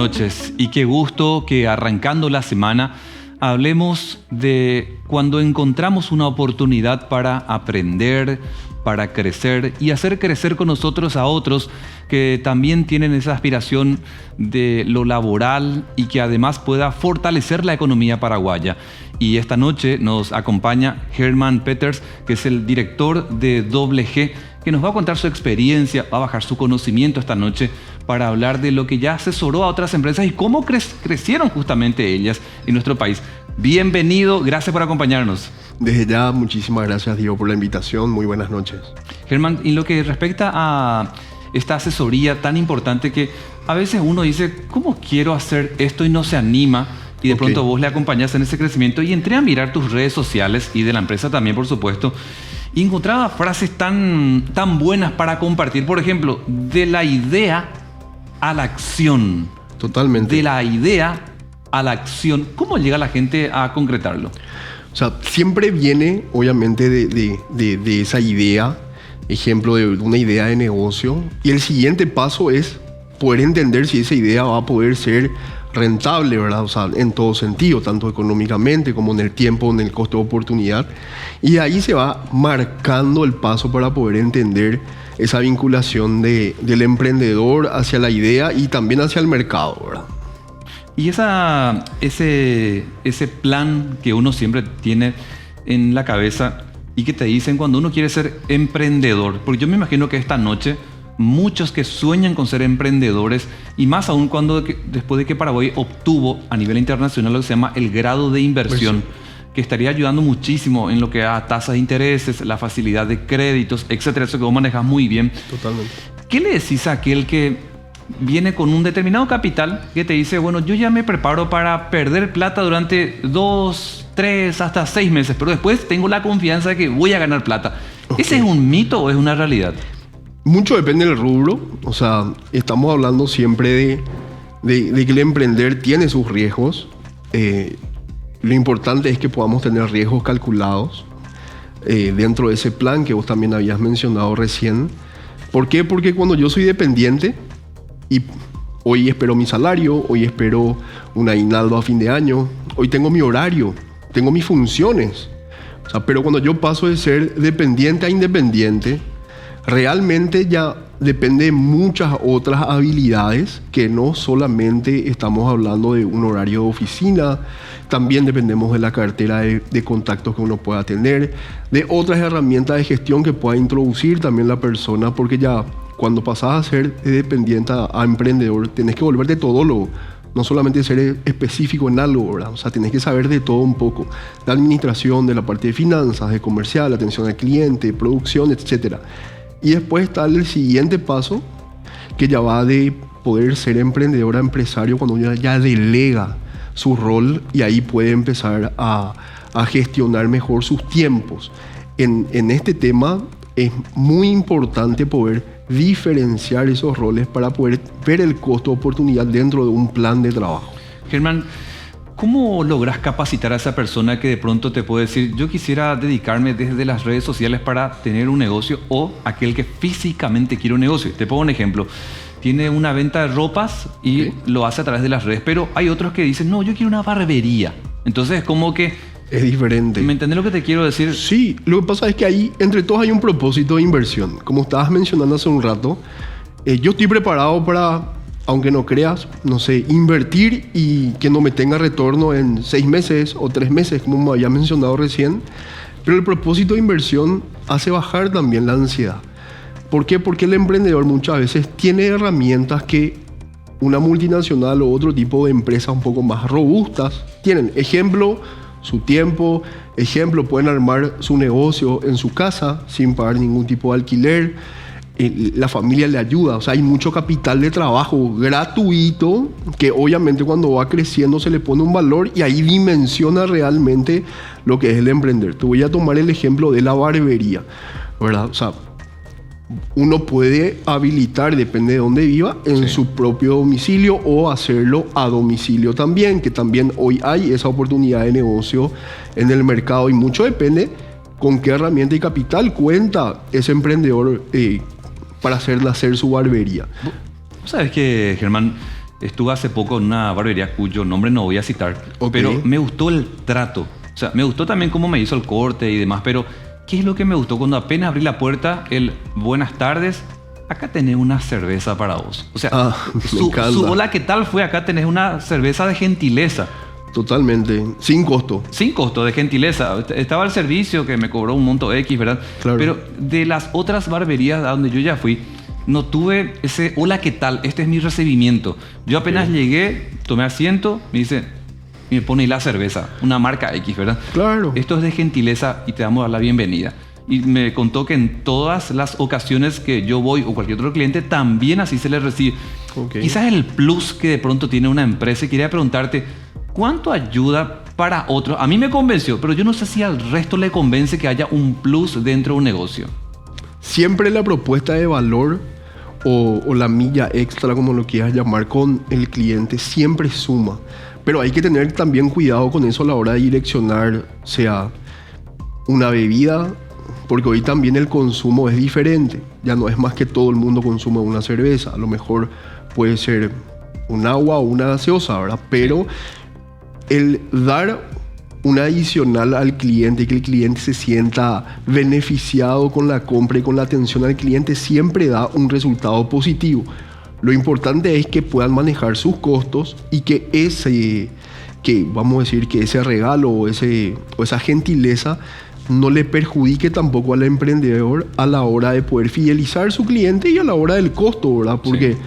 noches y qué gusto que arrancando la semana hablemos de cuando encontramos una oportunidad para aprender, para crecer y hacer crecer con nosotros a otros que también tienen esa aspiración de lo laboral y que además pueda fortalecer la economía paraguaya. Y esta noche nos acompaña Herman Peters, que es el director de G, que nos va a contar su experiencia, va a bajar su conocimiento esta noche para hablar de lo que ya asesoró a otras empresas y cómo crecieron justamente ellas en nuestro país. Bienvenido, gracias por acompañarnos. Desde ya, muchísimas gracias, Diego, por la invitación. Muy buenas noches. Germán, en lo que respecta a esta asesoría tan importante que a veces uno dice, ¿cómo quiero hacer esto y no se anima? Y de pronto vos le acompañás en ese crecimiento y entré a mirar tus redes sociales y de la empresa también, por supuesto, y encontraba frases tan buenas para compartir. Por ejemplo, de la idea a la acción. Totalmente. De la idea a la acción. ¿Cómo llega la gente a concretarlo? O sea, siempre viene, obviamente, de esa idea, ejemplo de una idea de negocio. Y el siguiente paso es poder entender si esa idea va a poder ser rentable, ¿verdad? O sea, en todo sentido, tanto económicamente como en el tiempo, en el costo de oportunidad. Y ahí se va marcando el paso para poder entender esa vinculación del emprendedor hacia la idea y también hacia el mercado, ¿verdad? Y ese plan que uno siempre tiene en la cabeza y que te dicen cuando uno quiere ser emprendedor, porque yo me imagino que esta noche muchos que sueñan con ser emprendedores y más aún después de que Paraguay obtuvo a nivel internacional lo que se llama el grado de inversión, que estaría ayudando muchísimo en lo que a tasas de intereses, la facilidad de créditos, etcétera, eso que vos manejas muy bien. Totalmente. ¿Qué le decís a aquel que viene con un determinado capital que te dice, bueno, yo ya me preparo para perder plata durante 2, 3, hasta 6 meses, pero después tengo la confianza de que voy a ganar plata? ¿Ese es un mito o es una realidad? Mucho depende del rubro. O sea, estamos hablando siempre de que el emprender tiene sus riesgos. Lo importante es que podamos tener riesgos calculados dentro de ese plan que vos también habías mencionado recién. ¿Por qué? Porque cuando yo soy dependiente y hoy espero mi salario, hoy espero un aguinaldo a fin de año, hoy tengo mi horario, tengo mis funciones. O sea, pero cuando yo paso de ser dependiente a independiente, realmente ya depende de muchas otras habilidades que no solamente estamos hablando de un horario de oficina, también dependemos de la cartera de contactos que uno pueda tener, de otras herramientas de gestión que pueda introducir también la persona, porque ya cuando pasas a ser dependiente a emprendedor, tenés que volverte todólogo, no solamente ser específico en algo, ¿verdad? O sea, tenés que saber de todo un poco, de administración, de la parte de finanzas, de comercial, atención al cliente, producción, etcétera. Y después está el siguiente paso, que ya va de poder ser emprendedor a empresario cuando uno ya delega su rol y ahí puede empezar a gestionar mejor sus tiempos. En este tema es muy importante poder diferenciar esos roles para poder ver el costo de oportunidad dentro de un plan de trabajo. Germán, ¿cómo logras capacitar a esa persona que de pronto te puede decir, yo quisiera dedicarme desde las redes sociales para tener un negocio, o aquel que físicamente quiere un negocio? Te pongo un ejemplo. Tiene una venta de ropas y lo hace a través de las redes, pero hay otros que dicen, no, yo quiero una barbería. Entonces es como que es diferente. ¿Me entendés lo que te quiero decir? Sí, lo que pasa es que ahí entre todos hay un propósito de inversión. Como estabas mencionando hace un rato, yo estoy preparado para, aunque no creas, no sé, invertir y que no me tenga retorno en 6 meses o 3 meses, como me había mencionado recién. Pero el propósito de inversión hace bajar también la ansiedad. ¿Por qué? Porque el emprendedor muchas veces tiene herramientas que una multinacional o otro tipo de empresas un poco más robustas tienen. Ejemplo, su tiempo. Ejemplo, pueden armar su negocio en su casa sin pagar ningún tipo de alquiler. La familia le ayuda. O sea, hay mucho capital de trabajo gratuito que obviamente cuando va creciendo se le pone un valor y ahí dimensiona realmente lo que es el emprender. Te voy a tomar el ejemplo de la barbería, ¿verdad? O sea, uno puede habilitar, depende de dónde viva, en su propio domicilio o hacerlo a domicilio también, que también hoy hay esa oportunidad de negocio en el mercado y mucho depende con qué herramienta y capital cuenta ese emprendedor para hacer nacer su barbería. ¿Sabes qué, Germán? Estuve hace poco en una barbería cuyo nombre no voy a citar, Ok. pero me gustó el trato. O sea, me gustó también cómo me hizo el corte y demás, pero ¿qué es lo que me gustó? Cuando apenas abrí la puerta, buenas tardes, acá tenés una cerveza para vos. O sea, me encanta. su hola, ¿qué tal fue? Acá tenés una cerveza de gentileza. Totalmente, sin costo. Sin costo, de gentileza. Estaba el servicio que me cobró un monto X, ¿verdad? Claro. Pero de las otras barberías a donde yo ya fui, no tuve ese, hola, ¿qué tal? Este es mi recibimiento. Yo apenas llegué, tomé asiento, me pone ahí la cerveza, una marca X, ¿verdad? Claro. Esto es de gentileza y te damos la bienvenida. Y me contó que en todas las ocasiones que yo voy o cualquier otro cliente, también así se le recibe. Ok. Quizás el plus que de pronto tiene una empresa, y quería preguntarte, ¿cuánto ayuda para otros? A mí me convenció, pero yo no sé si al resto le convence que haya un plus dentro de un negocio. Siempre la propuesta de valor o la milla extra, como lo quieras llamar, con el cliente, siempre suma. Pero hay que tener también cuidado con eso a la hora de direccionar, sea una bebida, porque hoy también el consumo es diferente. Ya no es más que todo el mundo consume una cerveza. A lo mejor puede ser un agua o una gaseosa, ¿verdad? Pero el dar una adicional al cliente y que el cliente se sienta beneficiado con la compra y con la atención al cliente siempre da un resultado positivo. Lo importante es que puedan manejar sus costos y que vamos a decir que ese regalo o esa gentileza no le perjudique tampoco al emprendedor a la hora de poder fidelizar a su cliente y a la hora del costo, ¿verdad? Porque, Sí.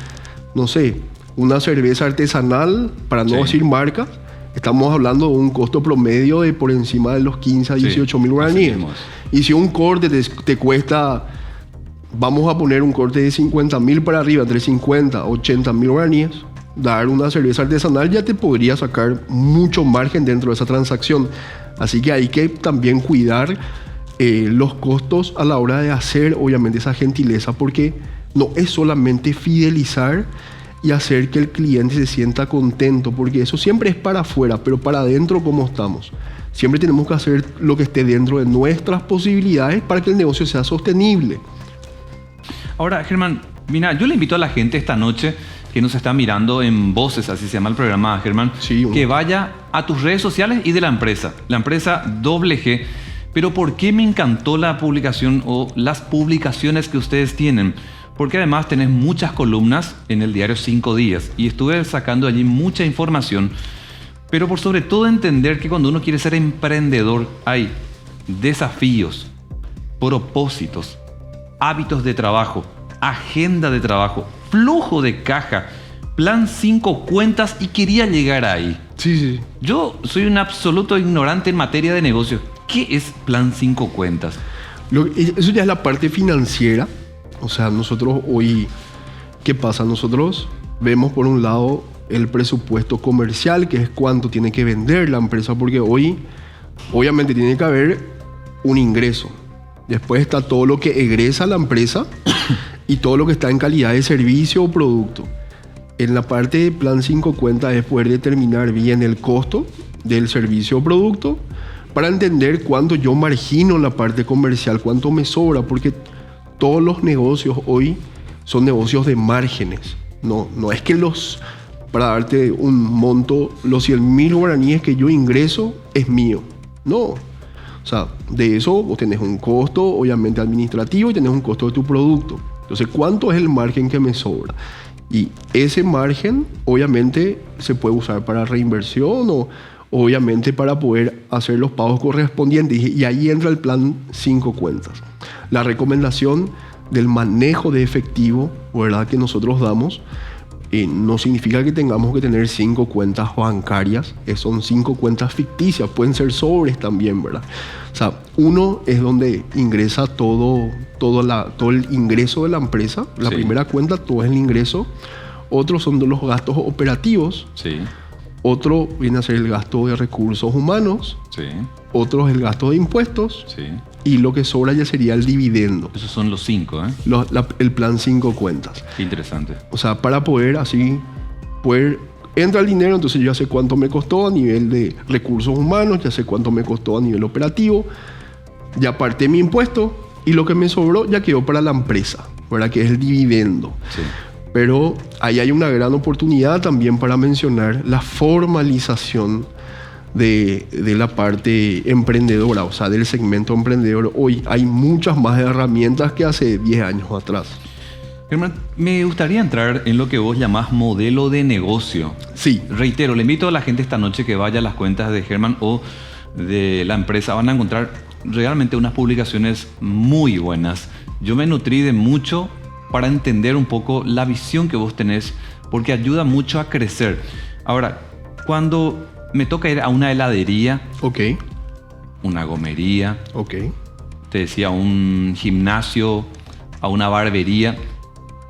no sé, una cerveza artesanal, para no Sí. decir marca, estamos hablando de un costo promedio de por encima de los 15 a 18 mil así guaraníes. mismo es. Y si un corte te cuesta, vamos a poner un corte de 50 mil para arriba, entre 50 a 80 mil guaraníes, dar una cerveza artesanal ya te podría sacar mucho margen dentro de esa transacción. Así que hay que también cuidar los costos a la hora de hacer, obviamente, esa gentileza, porque no es solamente fidelizar y hacer que el cliente se sienta contento, porque eso siempre es para afuera, pero para adentro, ¿cómo estamos? Siempre tenemos que hacer lo que esté dentro de nuestras posibilidades para que el negocio sea sostenible. Ahora, Germán, mira, yo le invito a la gente esta noche que nos está mirando en Voces, así se llama el programa, Germán, Sí, que vaya a tus redes sociales y de la empresa WG. Pero ¿por qué me encantó la publicación o las publicaciones que ustedes tienen? Porque además tenés muchas columnas en el diario 5 Días y estuve sacando allí mucha información, pero por sobre todo entender que cuando uno quiere ser emprendedor hay desafíos, propósitos, hábitos de trabajo, agenda de trabajo, flujo de caja, plan 5 cuentas y quería llegar ahí. Sí. Yo soy un absoluto ignorante en materia de negocio. ¿Qué es plan 5 cuentas? Eso ya es la parte financiera. O sea, nosotros hoy, ¿qué pasa? Nosotros vemos por un lado el presupuesto comercial, que es cuánto tiene que vender la empresa, porque hoy obviamente tiene que haber un ingreso. Después está todo lo que egresa la empresa y todo lo que está en calidad de servicio o producto. En la parte de plan 5 cuentas es poder determinar bien el costo del servicio o producto para entender cuánto yo margino en la parte comercial, cuánto me sobra, porque todos los negocios hoy son negocios de márgenes. No es que para darte un monto, los 100,000 guaraníes que yo ingreso es mío. No. O sea, de eso vos tenés un costo, obviamente, administrativo y tenés un costo de tu producto. Entonces, ¿cuánto es el margen que me sobra? Y ese margen, obviamente, se puede usar para reinversión o obviamente para poder hacer los pagos correspondientes. Y ahí entra el plan 5 cuentas. La recomendación del manejo de efectivo, ¿verdad?, que nosotros damos, no significa que tengamos que tener 5 cuentas bancarias. Son 5 cuentas ficticias, pueden ser sobres también, ¿verdad? O sea, uno es donde ingresa todo el ingreso de la empresa. La Sí. primera cuenta, todo es el ingreso. Otros son de los gastos operativos. Sí, Otro viene a ser el gasto de recursos humanos. sí, Otro es el gasto de impuestos. sí. Y lo que sobra ya sería el dividendo. Esos son los 5, ¿eh? El plan 5 cuentas. Qué interesante. O sea, para poder entra el dinero, entonces yo ya sé cuánto me costó a nivel de recursos humanos, ya sé cuánto me costó a nivel operativo, ya aparté mi impuesto y lo que me sobró ya quedó para la empresa, ¿verdad? Que es el dividendo. Sí. Pero ahí hay una gran oportunidad también para mencionar la formalización de la parte emprendedora, o sea, del segmento emprendedor. Hoy hay muchas más herramientas que hace 10 años atrás. Germán, me gustaría entrar en lo que vos llamás modelo de negocio. Sí. Reitero, le invito a la gente esta noche que vaya a las cuentas de Germán o de la empresa. Van a encontrar realmente unas publicaciones muy buenas. Yo me nutrí de mucho para entender un poco la visión que vos tenés, porque ayuda mucho a crecer. Ahora, cuando me toca ir a una heladería, Ok. una gomería, Ok. te decía, un gimnasio, a una barbería,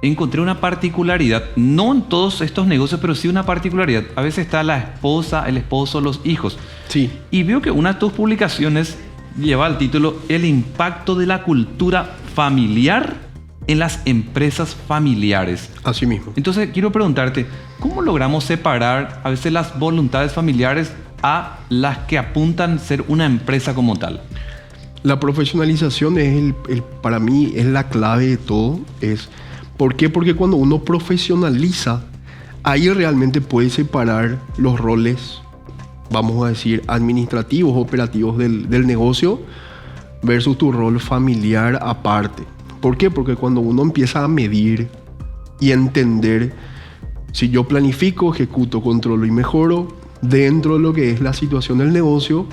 encontré una particularidad, no en todos estos negocios, pero sí una particularidad. A veces está la esposa, el esposo, los hijos. Sí. Y veo que una de tus publicaciones lleva el título El impacto de la cultura familiar en las empresas familiares. Así mismo. Entonces quiero preguntarte, ¿cómo logramos separar a veces las voluntades familiares a las que apuntan a ser una empresa como tal? La profesionalización es para mí es la clave de todo. ¿Por qué? Porque cuando uno profesionaliza, ahí realmente puede separar los roles, vamos a decir, administrativos, operativos del negocio versus tu rol familiar aparte. ¿Por qué? Porque cuando uno empieza a medir y entender, si yo planifico, ejecuto, controlo y mejoro dentro de lo que es la situación del negocio,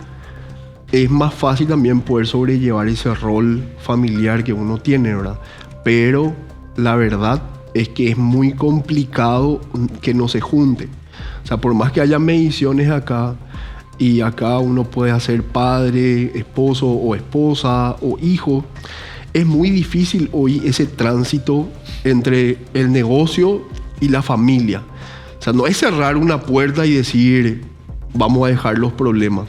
es más fácil también poder sobrellevar ese rol familiar que uno tiene, ¿verdad? Pero la verdad es que es muy complicado que no se junte. O sea, por más que haya mediciones acá, y acá uno puede ser padre, esposo o esposa o hijo, es muy difícil hoy ese tránsito entre el negocio y la familia. O sea, no es cerrar una puerta y decir, vamos a dejar los problemas.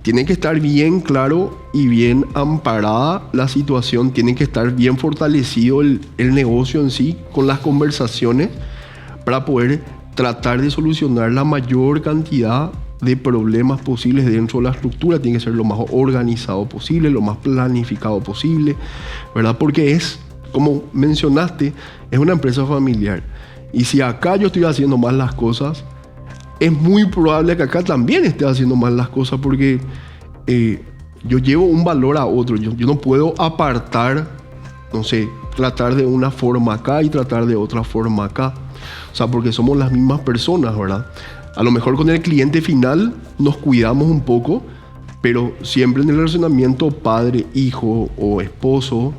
Tiene que estar bien claro y bien amparada la situación, tiene que estar bien fortalecido el negocio en sí con las conversaciones para poder tratar de solucionar la mayor cantidad de problemas posibles dentro de la estructura. Tiene que ser lo más organizado posible, lo más planificado posible, ¿verdad? Porque es, como mencionaste, es una empresa familiar. Y si acá yo estoy haciendo mal las cosas, es muy probable que acá también esté haciendo mal las cosas, porque yo llevo un valor a otro. Yo no puedo apartar, no sé, tratar de una forma acá y tratar de otra forma acá. O sea, porque somos las mismas personas, ¿verdad? A lo mejor con el cliente final nos cuidamos un poco, pero siempre en el relacionamiento padre-hijo o esposo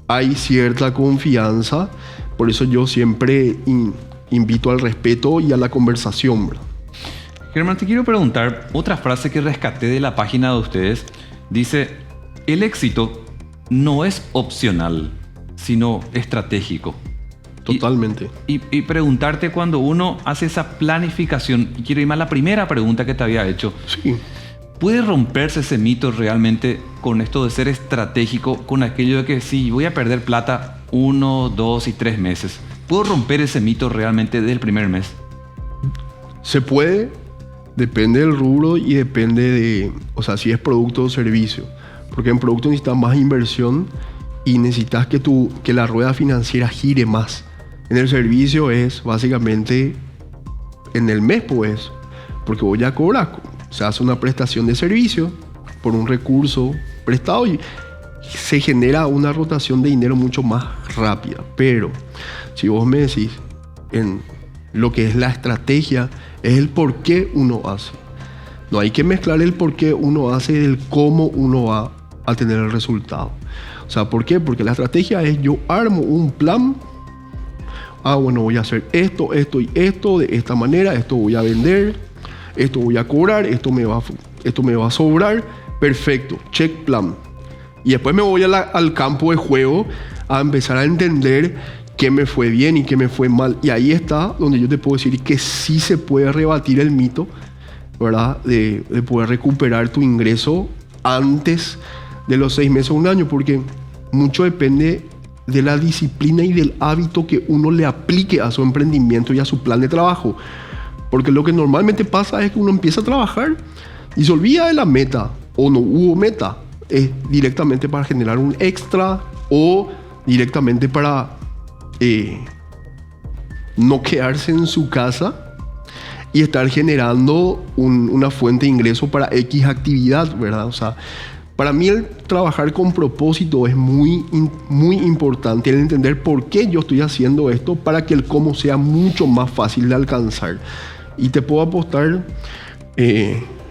hay cierta confianza. Por eso yo siempre invito al respeto y a la conversación, ¿verdad? Germán, te quiero preguntar otra frase que rescaté de la página de ustedes. Dice, el éxito no es opcional, sino estratégico. Totalmente. Y preguntarte, cuando uno hace esa planificación, y quiero ir más a la primera pregunta que te había hecho, Sí. ¿puede romperse ese mito realmente con esto de ser estratégico, con aquello de que sí, voy a perder plata 1, 2 y 3 meses? ¿Puedo romper ese mito realmente del primer mes? Se puede, depende del rubro y depende de, o sea, si es producto o servicio. Porque en producto necesitas más inversión y necesitas que la rueda financiera gire más. En el servicio es básicamente en el mes, pues, porque voy a cobrar. Se hace una prestación de servicio por un recurso prestado y se genera una rotación de dinero mucho más rápida. Pero si vos me decís en lo que es la estrategia, es el por qué uno hace. No hay que mezclar el por qué uno hace del cómo uno va a tener el resultado. O sea, ¿por qué? Porque la estrategia es yo armo un plan. Bueno, voy a hacer esto, esto y esto de esta manera, esto voy a vender, esto voy a cobrar, esto me va a sobrar. Perfecto, check plan. Y después me voy al campo de juego a empezar a entender qué me fue bien y qué me fue mal. Y ahí está donde yo te puedo decir que sí se puede rebatir el mito, ¿verdad? De poder recuperar tu ingreso antes de los 6 meses o un año, porque mucho depende de la disciplina y del hábito que uno le aplique a su emprendimiento y a su plan de trabajo. Porque lo que normalmente pasa es que uno empieza a trabajar y se olvida de la meta, o no hubo meta. Es directamente para generar un extra o directamente para no quedarse en su casa y estar generando una fuente de ingreso para X actividad, ¿verdad? O sea, para mí el trabajar con propósito es muy importante, el entender por qué yo estoy haciendo esto para que el cómo sea mucho más fácil de alcanzar. Y te puedo apostar,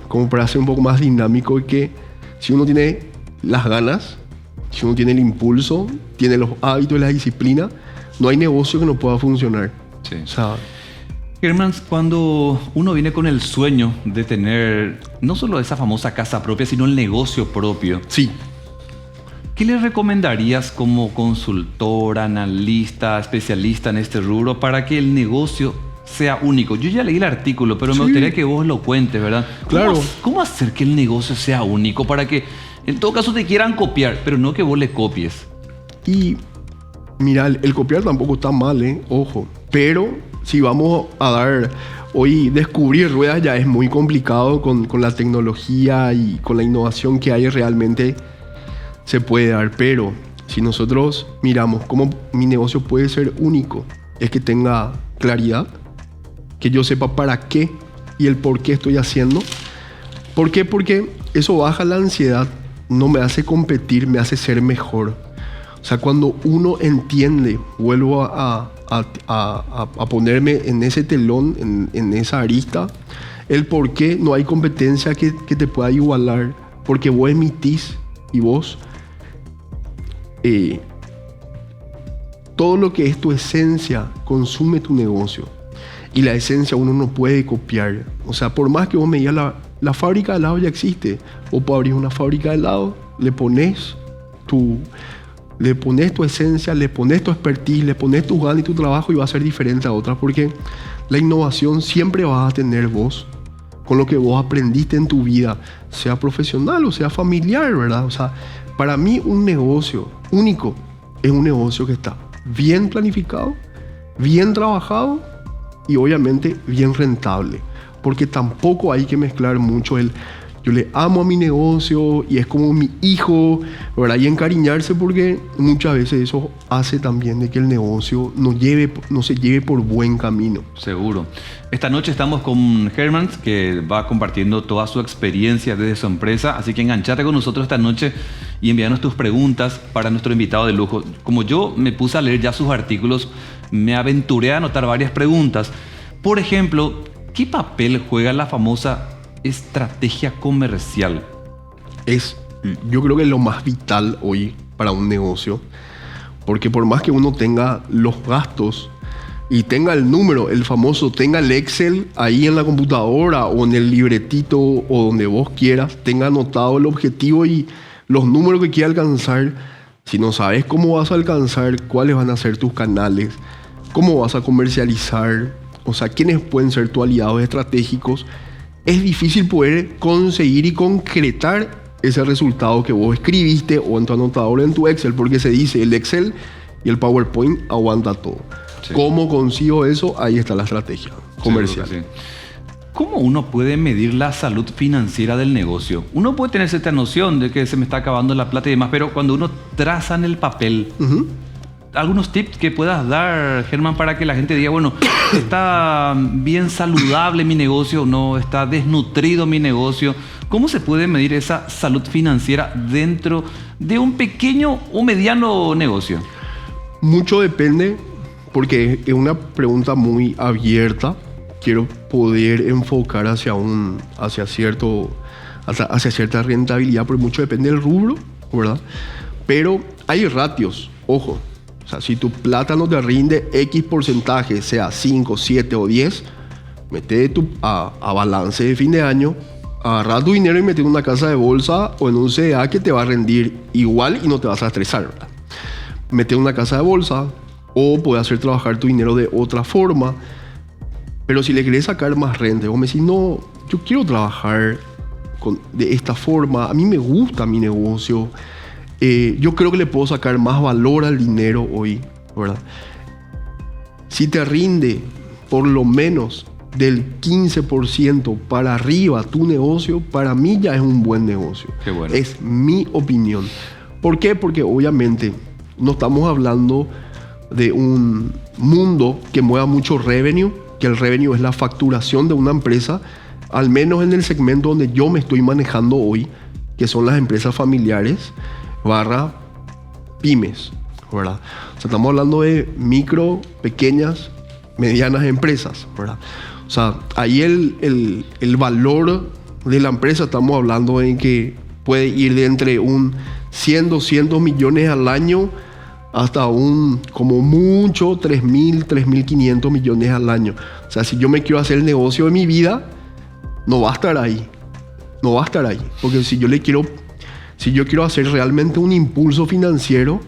como para ser un poco más dinámico, que si uno tiene las ganas, si uno tiene el impulso, tiene los hábitos y la disciplina, no hay negocio que no pueda funcionar. Sí. O sea, Germán, cuando uno viene con el sueño de tener no solo esa famosa casa propia, sino el negocio propio, sí. ¿qué le recomendarías como consultor, analista, especialista en este rubro para que el negocio sea único? Yo ya leí el artículo, pero me gustaría que vos lo cuentes, ¿verdad? Claro. ¿Cómo hacer que el negocio sea único para que en todo caso te quieran copiar, pero no que vos le copies? Y mira, el copiar tampoco está mal, ojo. Pero si vamos a dar... Hoy descubrir ruedas ya es muy complicado con la tecnología y con la innovación que hay, realmente se puede dar. Pero si nosotros miramos cómo mi negocio puede ser único, es que tenga claridad, que yo sepa para qué y el por qué estoy haciendo. ¿Por qué? Porque eso baja la ansiedad, no me hace competir, me hace ser mejor. O sea, cuando uno entiende, vuelvo a ponerme en ese telón, en esa arista, el por qué no hay competencia que te pueda igualar, porque vos emitís y vos todo lo que es tu esencia consume tu negocio, y la esencia uno no puede copiar. O sea, por más que vos me digas la fábrica de helado ya existe, vos podés abrir una fábrica de helado, le pones tu esencia, le pones tu expertise, le pones tu ganas y tu trabajo, y va a ser diferente a otras, porque la innovación siempre vas a tener vos, con lo que vos aprendiste en tu vida, sea profesional o sea familiar, ¿verdad? O sea, para mí un negocio único es un negocio que está bien planificado, bien trabajado y obviamente bien rentable, porque tampoco hay que mezclar mucho yo le amo a mi negocio y es como mi hijo, ¿verdad? Y encariñarse, porque muchas veces eso hace también de que el negocio no se lleve por buen camino. Seguro. Esta noche estamos con Germán, que va compartiendo toda su experiencia desde su empresa, así que enganchate con nosotros esta noche y envíanos tus preguntas para nuestro invitado de lujo. Como yo me puse a leer ya sus artículos, me aventuré a anotar varias preguntas. Por ejemplo, ¿qué papel juega la famosa estrategia comercial? Yo creo que es lo más vital hoy para un negocio, porque por más que uno tenga los gastos y tenga el número, el famoso, tenga el Excel ahí en la computadora o en el libretito o donde vos quieras, tenga anotado el objetivo y los números que quiera alcanzar, si no sabes cómo vas a alcanzar, cuáles van a ser tus canales, cómo vas a comercializar, o sea, quiénes pueden ser tus aliados estratégicos, es difícil poder conseguir y concretar ese resultado que vos escribiste o en tu anotador, en tu Excel, porque se dice el Excel y el PowerPoint aguanta todo. Sí. ¿Cómo consigo eso? Ahí está la estrategia comercial. Sí. ¿Cómo uno puede medir la salud financiera del negocio? Uno puede tener cierta noción de que se me está acabando la plata y demás, pero cuando uno traza en el papel, algunos tips que puedas dar, Germán, para que la gente diga, bueno, está bien saludable mi negocio, no está desnutrido mi negocio. ¿Cómo se puede medir esa salud financiera dentro de un pequeño o mediano negocio? Mucho depende, porque es una pregunta muy abierta. Quiero poder enfocar hacia cierta rentabilidad, porque mucho depende del rubro, ¿verdad? Pero hay ratios, ojo. O sea, si tu plata no te rinde X porcentaje, sea 5, 7 o 10, mete a balance de fin de año, agarra tu dinero y mete en una casa de bolsa o en un CDA que te va a rendir igual y no te vas a estresar, ¿verdad? Mete en una casa de bolsa o puedes hacer trabajar tu dinero de otra forma. Pero si le querés sacar más renta, vos me decís, no, yo quiero trabajar de esta forma, a mí me gusta mi negocio, yo creo que le puedo sacar más valor al dinero hoy, ¿verdad? Si te rinde por lo menos del 15% para arriba tu negocio, para mí ya es un buen negocio. Qué bueno. Es mi opinión. ¿Por qué? Porque obviamente no estamos hablando de un mundo que mueva mucho revenue, que el revenue es la facturación de una empresa, al menos en el segmento donde yo me estoy manejando hoy, que son las empresas familiares / pymes, ¿verdad? O sea, estamos hablando de micro, pequeñas, medianas empresas, ¿verdad? O sea, ahí el valor de la empresa, estamos hablando en que puede ir de entre un 100, 200 millones al año hasta un, como mucho, 3.000, 3.500 millones al año. O sea, si yo me quiero hacer el negocio de mi vida, no va a estar ahí. No va a estar ahí. Porque si yo quiero hacer realmente un impulso financiero,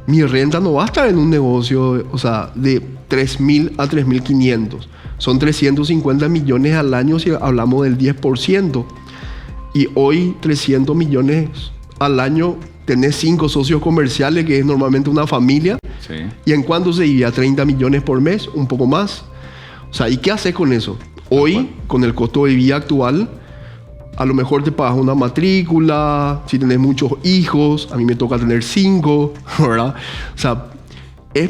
mi renta no va a estar en un negocio, o sea, de 3.000 a 3.500. Son 350 millones al año si hablamos del 10%. Y hoy 300 millones al año, tenés 5 socios comerciales, que es normalmente una familia. Sí. ¿Y en cuánto se divide? 30 millones por mes, un poco más. O sea, ¿y qué haces con eso? Hoy, con el costo de vida actual, a lo mejor te pagas una matrícula, si tenés muchos hijos, a mí me toca tener 5, ¿verdad? O sea,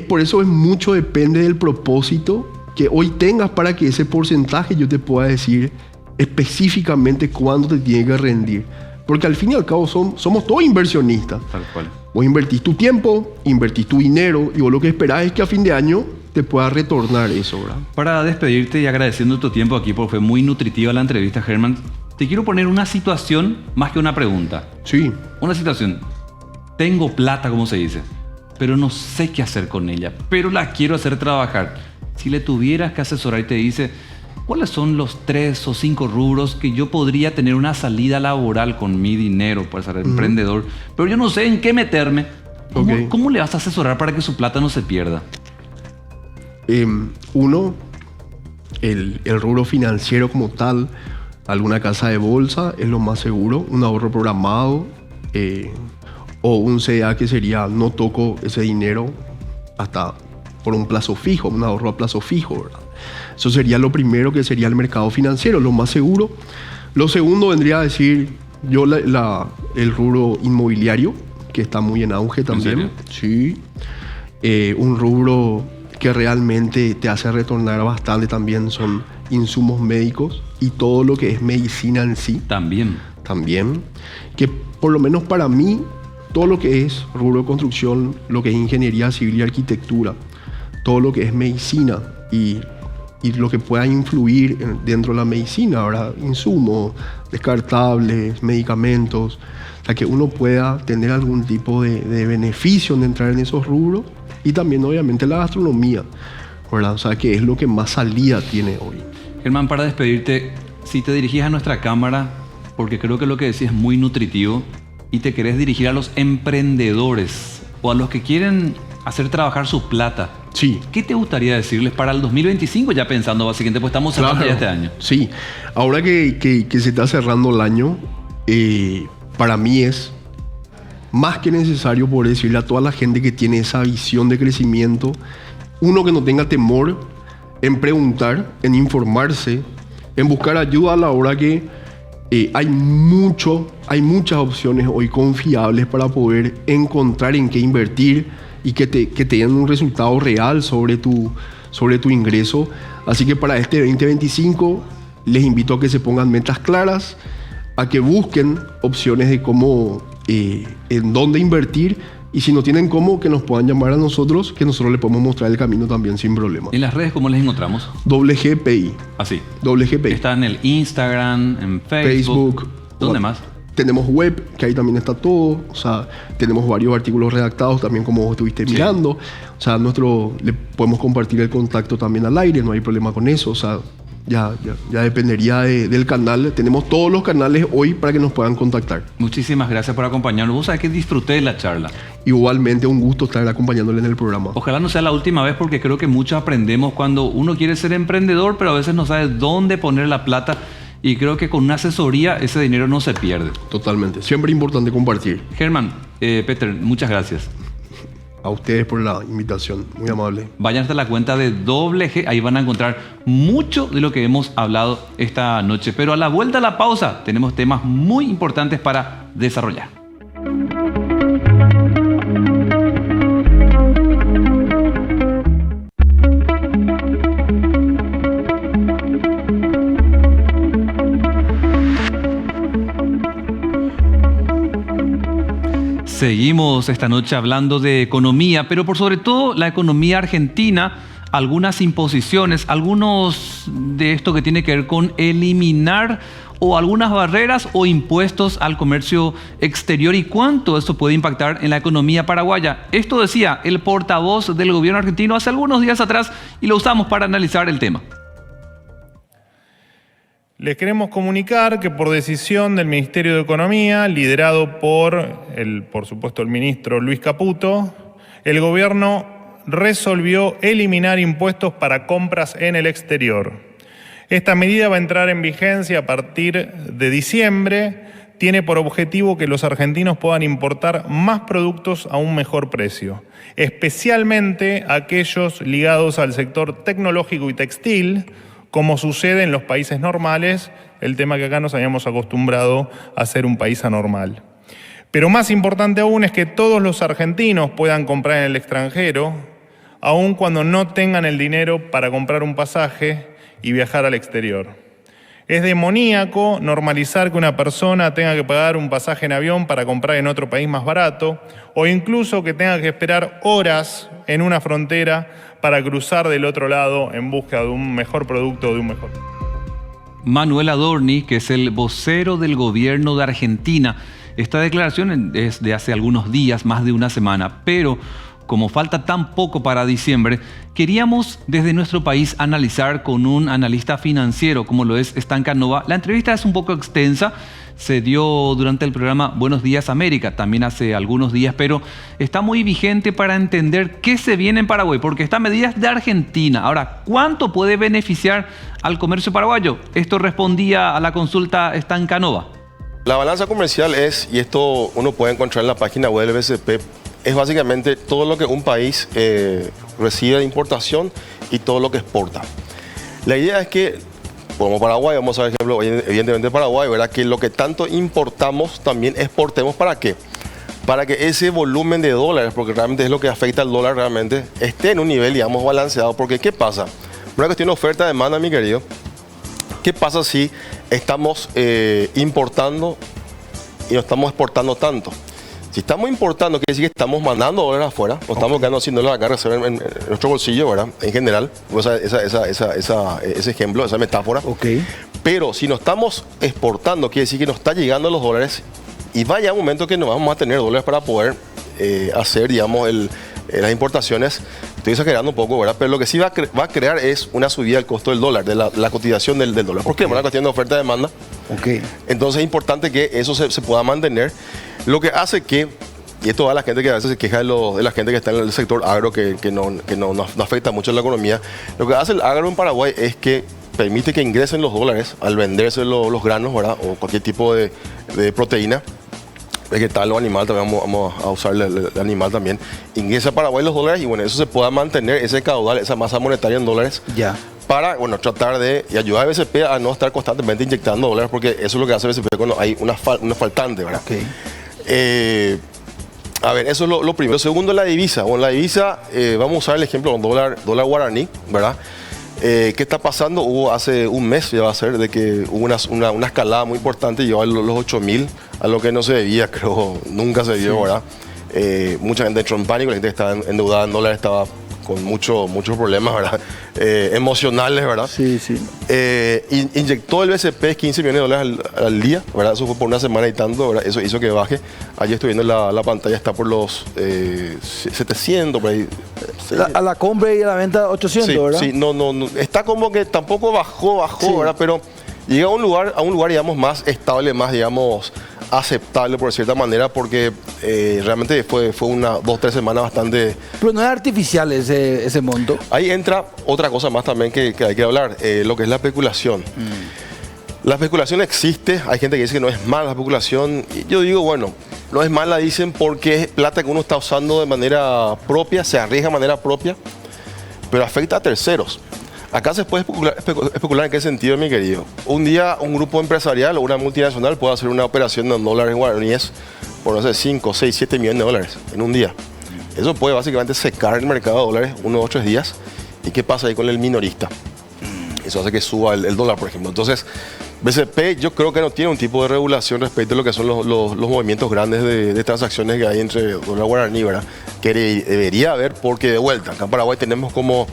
por eso mucho depende del propósito que hoy tengas para que ese porcentaje yo te pueda decir específicamente cuándo te tiene que rendir. Porque al fin y al cabo somos todos inversionistas. Tal cual. Vos invertís tu tiempo, invertís tu dinero y vos lo que esperás es que a fin de año te pueda retornar eso, ¿verdad? Para despedirte y agradeciendo tu tiempo aquí, porque fue muy nutritiva la entrevista, Germán, te quiero poner una situación más que una pregunta. Sí. Una situación. Tengo plata, como se dice, pero no sé qué hacer con ella, pero la quiero hacer trabajar. Si le tuvieras que asesorar y te dice, ¿cuáles son los 3 o 5 rubros que yo podría tener una salida laboral con mi dinero para ser emprendedor? Pero yo no sé en qué meterme. ¿Cómo le vas a asesorar para que su plata no se pierda? Uno, el rubro financiero como tal, alguna casa de bolsa es lo más seguro, un ahorro programado o un CDA que sería no toco ese dinero hasta por un plazo fijo, un ahorro a plazo fijo, ¿verdad? Eso sería lo primero, que sería el mercado financiero, lo más seguro. Lo segundo vendría a decir yo el rubro inmobiliario, que está muy en auge también. ¿En serio? Sí. Un rubro que realmente te hace retornar bastante también son insumos médicos y todo lo que es medicina en sí. También. Que por lo menos para mí, todo lo que es rubro de construcción, lo que es ingeniería civil y arquitectura, todo lo que es medicina y lo que pueda influir dentro de la medicina, ¿verdad? Insumos, descartables, medicamentos, o sea, que uno pueda tener algún tipo de beneficio en entrar en esos rubros. Y también, obviamente, la gastronomía, ¿verdad? O sea, que es lo que más salida tiene hoy. Germán, para despedirte, si te dirigís a nuestra cámara, porque creo que lo que decís es muy nutritivo, y te querés dirigir a los emprendedores o a los que quieren hacer trabajar su plata, sí, ¿qué te gustaría decirles para el 2025? Ya pensando básicamente, pues estamos cerrando ya este año. Sí, ahora que se está cerrando el año, para mí es más que necesario poder decirle a toda la gente que tiene esa visión de crecimiento, uno, que no tenga temor en preguntar, en informarse, en buscar ayuda a la hora que hay muchas opciones hoy confiables para poder encontrar en qué invertir y que te den un resultado real sobre tu ingreso. Así que para este 2025 les invito a que se pongan metas claras, a que busquen opciones de cómo, en dónde invertir, y si no tienen cómo, que nos puedan llamar a nosotros, que nosotros les podemos mostrar el camino también sin problema. ¿En las redes cómo les encontramos? WGPI. Así. WGPI. Está en el Instagram, en Facebook. ¿Dónde más? Tenemos web, que ahí también está todo. O sea, tenemos varios artículos redactados también, como vos estuviste mirando. O sea, le podemos compartir el contacto también al aire, no hay problema con eso. O sea, ya dependería del canal. Tenemos todos los canales hoy para que nos puedan contactar. Muchísimas gracias por acompañarnos. Vos sabés que disfruté de la charla. Igualmente, un gusto estar acompañándole en el programa. Ojalá no sea la última vez, porque creo que mucho aprendemos cuando uno quiere ser emprendedor, pero a veces no sabe dónde poner la plata. Y creo que con una asesoría ese dinero no se pierde. Totalmente. Siempre importante compartir. Germán, Peter, muchas gracias. A ustedes por la invitación. Muy amable. Vayan hasta la cuenta de WG. Ahí van a encontrar mucho de lo que hemos hablado esta noche. Pero a la vuelta a la pausa tenemos temas muy importantes para desarrollar. Seguimos esta noche hablando de economía, pero por sobre todo la economía argentina, algunas imposiciones, algunos de esto que tiene que ver con eliminar o algunas barreras o impuestos al comercio exterior y cuánto esto puede impactar en la economía paraguaya. Esto decía el portavoz del gobierno argentino hace algunos días atrás y lo usamos para analizar el tema. Les queremos comunicar que por decisión del Ministerio de Economía, liderado por supuesto, el ministro Luis Caputo, el gobierno resolvió eliminar impuestos para compras en el exterior. Esta medida va a entrar en vigencia a partir de diciembre. Tiene por objetivo que los argentinos puedan importar más productos a un mejor precio, especialmente aquellos ligados al sector tecnológico y textil, como sucede en los países normales, el tema que acá nos habíamos acostumbrado a ser un país anormal. Pero más importante aún es que todos los argentinos puedan comprar en el extranjero, aun cuando no tengan el dinero para comprar un pasaje y viajar al exterior. Es demoníaco normalizar que una persona tenga que pagar un pasaje en avión para comprar en otro país más barato, o incluso que tenga que esperar horas en una frontera para cruzar del otro lado en busca de un mejor producto o de un mejor. Manuel Adorni, que es el vocero del gobierno de Argentina. Esta declaración es de hace algunos días, más de una semana, pero como falta tan poco para diciembre, queríamos desde nuestro país analizar con un analista financiero como lo es Stan Canova. La entrevista es un poco extensa, se dio durante el programa Buenos Días América, también hace algunos días, pero está muy vigente para entender qué se viene en Paraguay, porque esta medida es de Argentina. Ahora, ¿cuánto puede beneficiar al comercio paraguayo? Esto respondía a la consulta Stan Canova. La balanza comercial es, y esto uno puede encontrar en la página web del BCP, es básicamente todo lo que un país recibe de importación y todo lo que exporta. La idea es que, como Paraguay, vamos a ver ejemplo, evidentemente Paraguay, ¿verdad? Que lo que tanto importamos también exportemos. ¿Para qué? Para que ese volumen de dólares, porque realmente es lo que afecta al dólar realmente, esté en un nivel, digamos, balanceado. Porque ¿qué pasa? Una cuestión de oferta-demanda, mi querido. ¿Qué pasa si estamos importando y no estamos exportando tanto? Si estamos importando, quiere decir que estamos mandando dólares afuera, no estamos quedando sin dólares acá, reserva en nuestro bolsillo, ¿verdad? En general, ese ejemplo, esa metáfora. Pero si no estamos exportando, quiere decir que nos está llegando los dólares y vaya un momento que no vamos a tener dólares para poder hacer, digamos, las importaciones. Estoy exagerando un poco, ¿verdad? Pero lo que sí va a crear es una subida del costo del dólar, de la cotización del dólar. ¿Por qué? Por una cuestión de oferta-demanda. Entonces es importante que eso se pueda mantener. Lo que hace que, y esto va a la gente que a veces se queja de la gente que está en el sector agro, que no afecta mucho a la economía, lo que hace el agro en Paraguay es que permite que ingresen los dólares al venderse los granos, ¿verdad? O cualquier tipo de proteína, vegetal o animal, también vamos a usar el animal también, ingresa a Paraguay los dólares y bueno, eso se pueda mantener, ese caudal, esa masa monetaria en dólares. Para, bueno, tratar de ayudar a BCP a no estar constantemente inyectando dólares, porque eso es lo que hace BCP cuando hay una faltante, ¿verdad? A ver, eso es lo primero. Lo segundo es la divisa. Bueno, la divisa, vamos a usar el ejemplo con dólar guaraní, ¿verdad? ¿Qué está pasando? Hubo hace un mes, ya va a ser, de que hubo una escalada muy importante, llegó a los 8.000, a lo que no se debía, creo, nunca se dio, ¿verdad? Mucha gente entró en pánico, la gente que estaba endeudada en dólares estaba con muchos problemas, ¿verdad? Emocionales, ¿verdad? Inyectó el BCP 15 millones de dólares al día, ¿verdad? Eso fue por una semana y tanto, ¿verdad? Eso hizo que baje. Ayer estoy viendo la pantalla, está por los 700, por ahí. A la compra y a la venta 800, ¿verdad? Sí, no. Está como que tampoco bajó, ¿verdad? Pero llega a un lugar, digamos, más estable, más, digamos, aceptable por cierta manera, porque realmente fue 2 o 3 semanas bastante... Pero no es artificial ese monto. Ahí entra otra cosa más también que hay que hablar, lo que es la especulación. La especulación existe, hay gente que dice que no es mala la especulación, y yo digo, bueno, no es mala, dicen, porque es plata que uno está usando de manera propia, se arriesga de manera propia, pero afecta a terceros. Acá se puede especular en qué sentido, mi querido. Un día un grupo empresarial o una multinacional puede hacer una operación en dólares guaraníes por, no sé, 5, 6, 7 millones de dólares en un día. Eso puede básicamente secar el mercado de dólares 1 o 3 días. ¿Y qué pasa ahí con el minorista? Eso hace que suba el dólar, por ejemplo. Entonces, BCP yo creo que no tiene un tipo de regulación respecto a lo que son los movimientos grandes de transacciones que hay entre dólar guaraní, ¿verdad? Que debería haber, porque de vuelta, acá en Paraguay tenemos como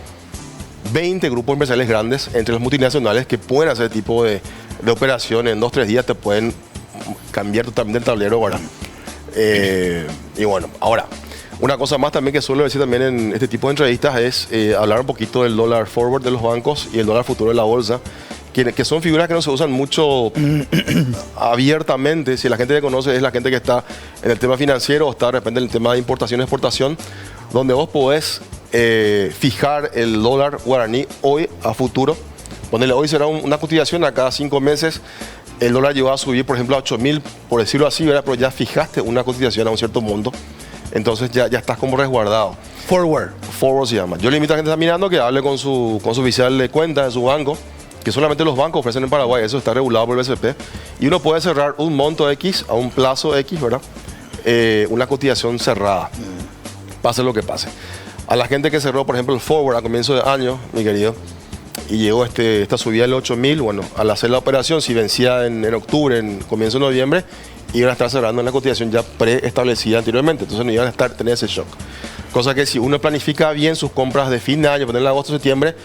20 grupos empresariales grandes entre las multinacionales que pueden hacer tipo de operaciones. En 2-3 días te pueden cambiar totalmente el tablero, ¿verdad? Y bueno, ahora, una cosa más también que suelo decir también en este tipo de entrevistas es hablar un poquito del dólar forward de los bancos y el dólar futuro de la bolsa, que son figuras que no se usan mucho abiertamente. Si la gente que conoce es la gente que está en el tema financiero o está de repente en el tema de importación y exportación, donde vos podés fijar el dólar guaraní hoy a futuro. Ponele, hoy será una cotización, a cada 5 meses el dólar llegó a subir, por ejemplo, a 8.000, por decirlo así, ¿verdad? Pero ya fijaste una cotización a un cierto monto, entonces ya estás como resguardado. Forward. Forward se llama. Yo le invito a la gente que está mirando que hable con su oficial de cuenta de su banco, que solamente los bancos ofrecen en Paraguay, eso está regulado por el BCP, y uno puede cerrar un monto X a un plazo X, ¿verdad? Una cotización cerrada, pase lo que pase. A la gente que cerró, por ejemplo, el forward a comienzo de año, mi querido, y llegó esta subida del 8.000, bueno, al hacer la operación, si vencía en octubre, en comienzo de noviembre, iban a estar cerrando en la cotización ya preestablecida anteriormente, entonces no iban a tener ese shock. Cosa que si uno planifica bien sus compras de fin de año, ponerle agosto, septiembre,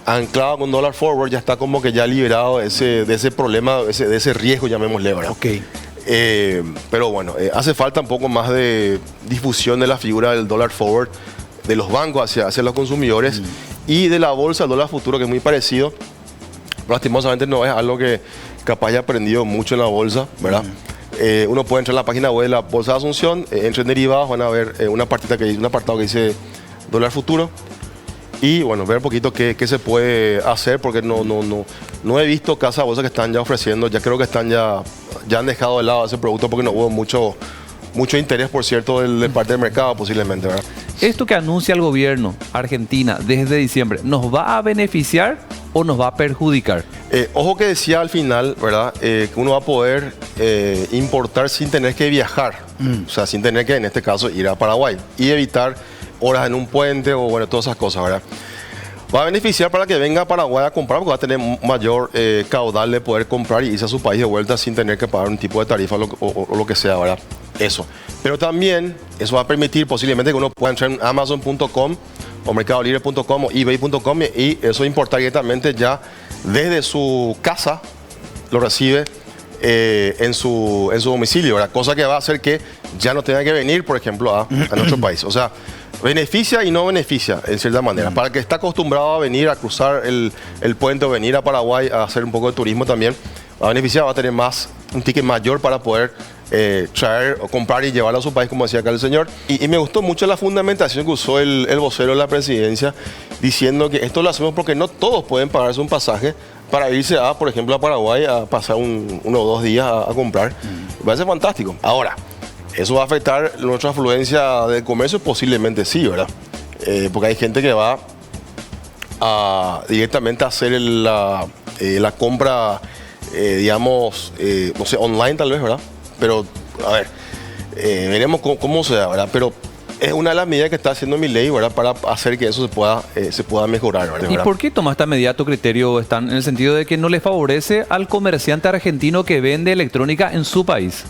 anclado con dólar forward, ya está como que ya liberado de ese problema, de ese riesgo, llamémosle, ¿verdad? Ok. Pero bueno, hace falta un poco más de difusión de la figura del dólar forward de los bancos hacia los consumidores y de la bolsa, el dólar futuro, que es muy parecido. Lastimosamente no es algo que capaz haya aprendido mucho en la bolsa, ¿verdad? Uno puede entrar en la página web de la Bolsa de Asunción, entre en derivados, van a ver un apartado que dice dólar futuro. Y bueno, ver un poquito qué se puede hacer, porque no he visto casas de bolsa que están ya ofreciendo, ya creo que ya han dejado de lado ese producto porque no hubo mucho interés, por cierto, de parte del mercado posiblemente, ¿verdad? Esto que anuncia el gobierno Argentina desde diciembre, ¿nos va a beneficiar o nos va a perjudicar? Ojo que decía al final, ¿verdad? Que uno va a poder importar sin tener que viajar, o sea, sin tener que, en este caso, ir a Paraguay y evitar horas en un puente o bueno, todas esas cosas, ¿verdad? Va a beneficiar para que venga a Paraguay a comprar, porque va a tener mayor caudal de poder comprar y irse a su país de vuelta sin tener que pagar un tipo de tarifa o lo que sea, ¿verdad? Eso. Pero también eso va a permitir posiblemente que uno pueda entrar en Amazon.com o MercadoLibre.com o eBay.com y eso importar directamente ya desde su casa, lo recibe en su domicilio, ¿verdad? Cosa que va a hacer que ya no tenga que venir, por ejemplo, a nuestro país. O sea, beneficia y no beneficia, en cierta manera. Para el que está acostumbrado a venir a cruzar el puente o venir a Paraguay a hacer un poco de turismo también, va a beneficiar, va a tener un ticket mayor para poder traer o comprar y llevarlo a su país, como decía acá el señor. Y me gustó mucho la fundamentación que usó el vocero de la presidencia, diciendo que esto lo hacemos porque no todos pueden pagarse un pasaje para irse por ejemplo, a Paraguay a pasar 1 o 2 días a comprar. Me parece fantástico. Ahora, ¿eso va a afectar nuestra afluencia del comercio? Posiblemente sí, ¿verdad? Porque hay gente que va directamente a hacer la compra, digamos, no sé, online tal vez, ¿verdad? Pero, a ver, veremos cómo se da, ¿verdad? Pero es una de las medidas que está haciendo mi ley, ¿verdad? Para hacer que eso se pueda mejorar, ¿verdad? ¿Y por qué toma esta medida a tu criterio, Stan, en el sentido de que no le favorece al comerciante argentino que vende electrónica en su país?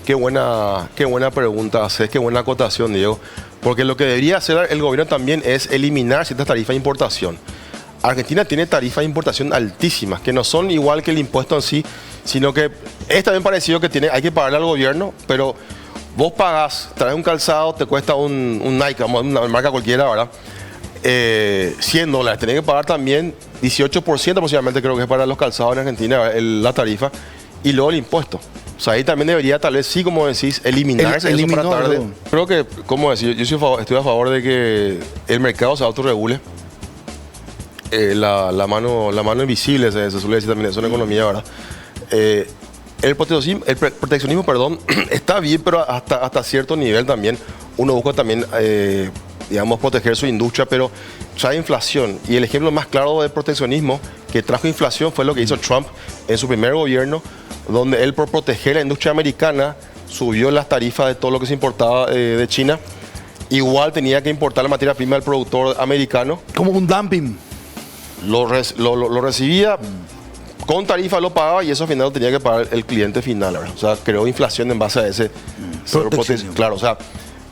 Qué buena pregunta haces, qué buena acotación, Diego. Porque lo que debería hacer el gobierno también es eliminar ciertas tarifas de importación. Argentina tiene tarifas de importación altísimas, que no son igual que el impuesto en sí, sino que es también parecido que hay que pagarle al gobierno, pero vos pagás, traes un calzado, te cuesta un Nike, una marca cualquiera, ¿verdad? $100. Tenés que pagar también 18% aproximadamente, creo que es para los calzados en Argentina, la tarifa, y luego el impuesto. O sea, ahí también debería, tal vez, sí, como decís, eliminarse eso para tarde. Creo que, como decir, yo estoy a favor de que el mercado se autorregule. La mano invisible, se suele decir también, es una economía, ¿verdad? El proteccionismo, perdón, está bien, pero hasta cierto nivel también. Uno busca también, digamos, proteger su industria, pero trae inflación. Y el ejemplo más claro de proteccionismo que trajo inflación fue lo que hizo Trump en su primer gobierno, donde él, por proteger la industria americana, subió las tarifas de todo lo que se importaba de China. Igual tenía que importar la materia prima del productor americano. Como un dumping. Lo recibía con tarifa lo pagaba y eso al final lo tenía que pagar el cliente final, ¿verdad? O sea, creó inflación en base a ese claro, o sea,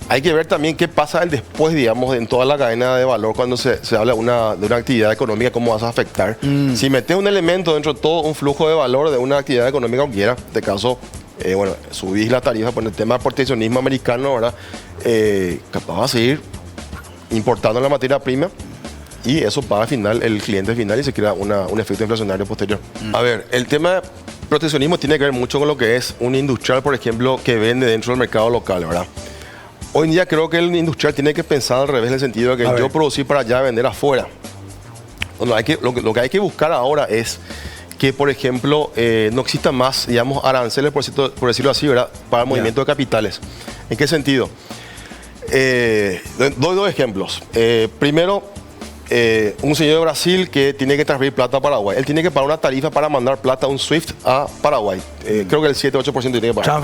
hay que ver también qué pasa el después, digamos, en toda la cadena de valor cuando se habla de una actividad económica, cómo vas a afectar. Si metes un elemento dentro de todo un flujo de valor de una actividad económica cualquiera, en este caso, subís la tarifa por el tema del proteccionismo americano, ¿verdad? Capaz va a seguir importando la materia prima y eso paga al final el cliente final y se crea un efecto inflacionario posterior. A ver, el tema de proteccionismo tiene que ver mucho con lo que es un industrial, por ejemplo, que vende dentro del mercado local, ¿verdad? Hoy en día creo que el industrial tiene que pensar al revés, en el sentido de que yo producir para allá, vender afuera. Lo que hay que buscar ahora es que, por ejemplo, no existan más, digamos, aranceles, por decirlo así, ¿verdad? Para el movimiento de capitales. ¿En qué sentido? Doy dos ejemplos. Primero, un señor de Brasil que tiene que transferir plata a Paraguay. Él tiene que pagar una tarifa para mandar plata, un SWIFT a Paraguay. Creo que el 7-8% tiene que pagar.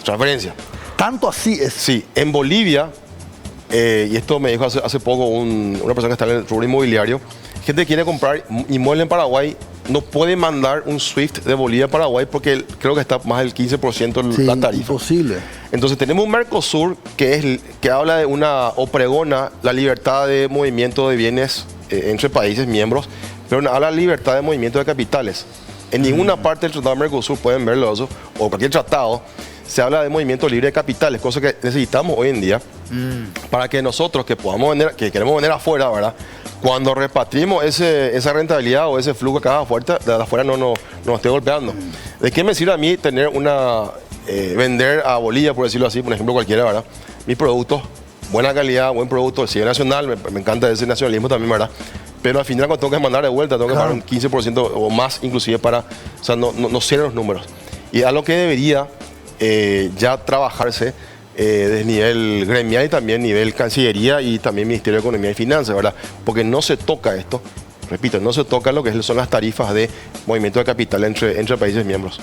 Transferencia. Tanto así es. Sí, en Bolivia, y esto me dijo hace poco una persona que está en el rubro inmobiliario, gente que quiere comprar inmueble en Paraguay no puede mandar un SWIFT de Bolivia a Paraguay porque creo que está más del 15% la tarifa. Imposible. Entonces tenemos un Mercosur que habla de o pregona la libertad de movimiento de bienes entre países miembros, pero habla de libertad de movimiento de capitales. En ninguna parte del Tratado de Mercosur, pueden verlo eso, o cualquier tratado, se habla de movimiento libre de capitales, cosa que necesitamos hoy en día para que nosotros que queremos vender afuera, ¿verdad? Cuando repatriemos esa rentabilidad o ese flujo que haga de afuera no nos esté golpeando. ¿De qué me sirve a mí tener vender a Bolivia, por decirlo así, por ejemplo, cualquiera, ¿verdad? Mis productos, buena calidad, buen producto, el sello nacional, me encanta ese nacionalismo también, ¿verdad? Pero al final cuando tengo que mandar de vuelta, tengo que pagar un 15% o más inclusive o sea, no cierran los números. Y a lo que debería ya trabajarse desde nivel gremial y también nivel Cancillería y también Ministerio de Economía y Finanzas, ¿verdad? Porque no se toca esto, repito, no se toca lo que son las tarifas de movimiento de capital entre países miembros.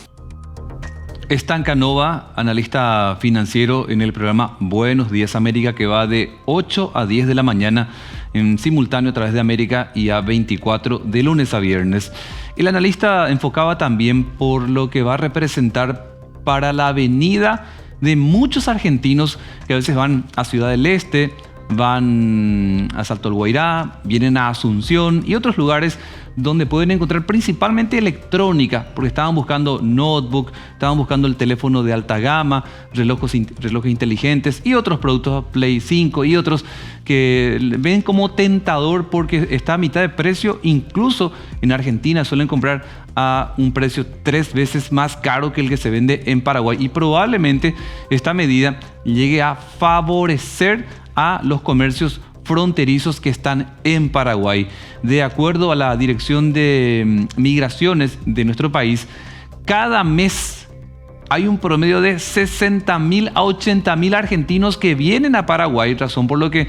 Stan Canova, analista financiero en el programa Buenos Días América, que va de 8 a 10 de la mañana en simultáneo a través de América y a 24 de lunes a viernes. El analista enfocaba también por lo que va a representar para la avenida de muchos argentinos que a veces van a Ciudad del Este, van a Salto del Guairá, vienen a Asunción y otros lugares donde pueden encontrar principalmente electrónica, porque estaban buscando notebook, estaban buscando el teléfono de alta gama, relojes inteligentes y otros productos, Play 5 y otros que ven como tentador porque está a mitad de precio. Incluso en Argentina suelen comprar a un precio 3 veces más caro que el que se vende en Paraguay, y probablemente esta medida llegue a favorecer a los comercios fronterizos que están en Paraguay. De acuerdo a la Dirección de Migraciones de nuestro país, cada mes hay un promedio de 60.000 a 80.000 argentinos que vienen a Paraguay, razón por lo que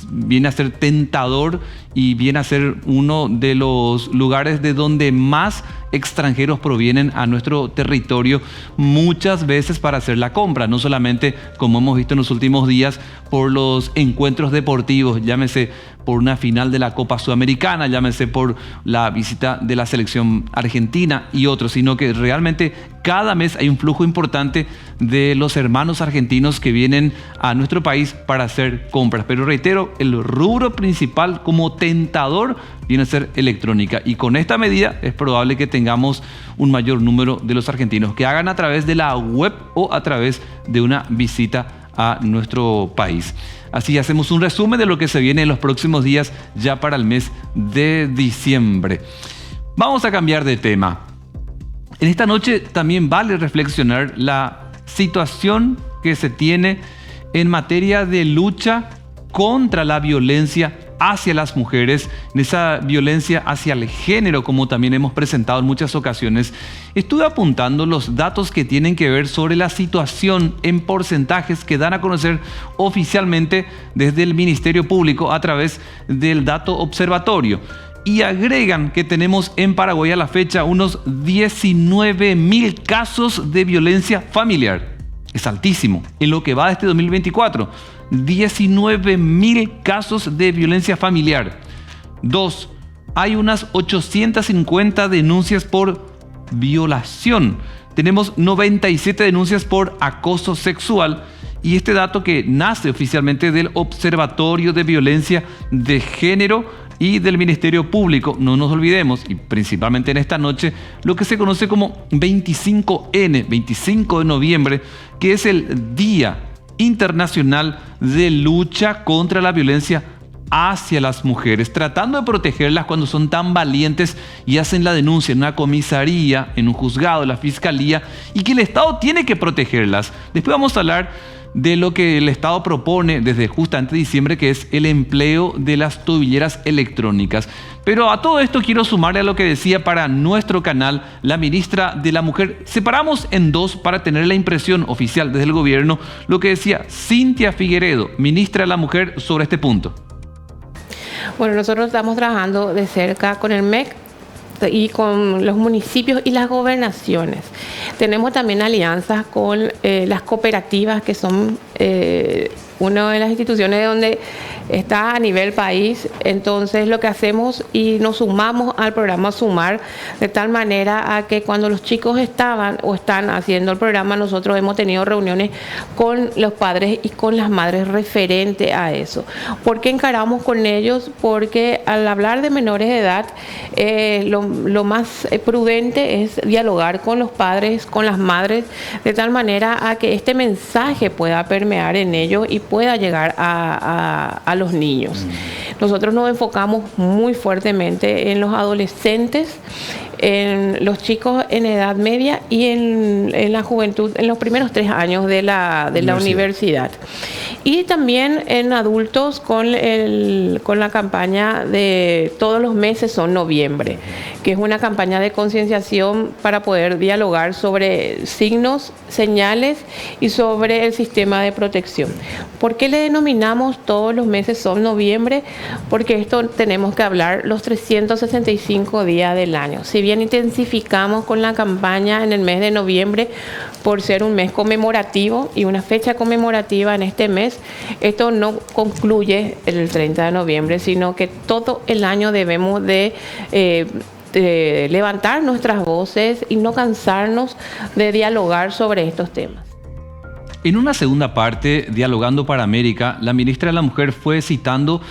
viene a ser tentador y viene a ser uno de los lugares de donde más extranjeros provienen a nuestro territorio, muchas veces para hacer la compra, no solamente, como hemos visto en los últimos días, por los encuentros deportivos, llámese por una final de la Copa Sudamericana, llámese por la visita de la selección argentina y otros, sino que realmente cada mes hay un flujo importante de los hermanos argentinos que vienen a nuestro país para hacer compras. Pero reitero, el rubro principal como tentador viene a ser electrónica, y con esta medida es probable que tengamos un mayor número de los argentinos que hagan a través de la web o a través de una visita a nuestro país. Así hacemos un resumen de lo que se viene en los próximos días ya para el mes de diciembre. Vamos a cambiar de tema. En esta noche también vale reflexionar la situación que se tiene en materia de lucha contra la violencia hacia las mujeres, en esa violencia hacia el género, como también hemos presentado en muchas ocasiones. Estuve apuntando los datos que tienen que ver sobre la situación en porcentajes que dan a conocer oficialmente desde el Ministerio Público a través del dato observatorio, y agregan que tenemos en Paraguay a la fecha unos 19.000 casos de violencia familiar. Es altísimo. En lo que va de este 2024, 19.000 casos de violencia familiar. 2. Hay unas 850 denuncias por violación. Tenemos 97 denuncias por acoso sexual. Y este dato que nace oficialmente del Observatorio de Violencia de Género y del Ministerio Público. No nos olvidemos, y principalmente en esta noche, lo que se conoce como 25N, 25 de noviembre, que es el Día Internacional de Lucha contra la Violencia hacia las mujeres, tratando de protegerlas cuando son tan valientes y hacen la denuncia en una comisaría, en un juzgado, en la fiscalía, y que el Estado tiene que protegerlas. Después vamos a hablar de lo que el Estado propone desde justamente diciembre, que es el empleo de las tobilleras electrónicas. Pero a todo esto quiero sumarle a lo que decía para nuestro canal la ministra de la Mujer. Separamos en dos para tener la impresión oficial desde el gobierno lo que decía Cintia Figueredo, ministra de la Mujer, sobre este punto. Bueno, nosotros estamos trabajando de cerca con el MEC y con los municipios y las gobernaciones. Tenemos también alianzas con las cooperativas, que son una de las instituciones donde está a nivel país. Entonces lo que hacemos y nos sumamos al programa Sumar, de tal manera a que cuando los chicos estaban o están haciendo el programa, nosotros hemos tenido reuniones con los padres y con las madres referente a eso. ¿Por qué encaramos con ellos? Porque al hablar de menores de edad, lo más prudente es dialogar con los padres, con las madres, de tal manera a que este mensaje pueda permear en ellos y pueda llegar a los niños. Nosotros nos enfocamos muy fuertemente en los adolescentes, en los chicos en edad media y en la juventud, en los primeros 3 años de la universidad. Y también en adultos con la campaña de Todos los meses son noviembre, que es una campaña de concienciación para poder dialogar sobre signos, señales y sobre el sistema de protección. ¿Por qué le denominamos Todos los meses son noviembre? Porque esto tenemos que hablar los 365 días del año. Si bien intensificamos con la campaña en el mes de noviembre por ser un mes conmemorativo y una fecha conmemorativa en este mes, esto no concluye el 30 de noviembre, sino que todo el año debemos de levantar nuestras voces y no cansarnos de dialogar sobre estos temas. En una segunda parte, Dialogando para América, la ministra de la Mujer fue citando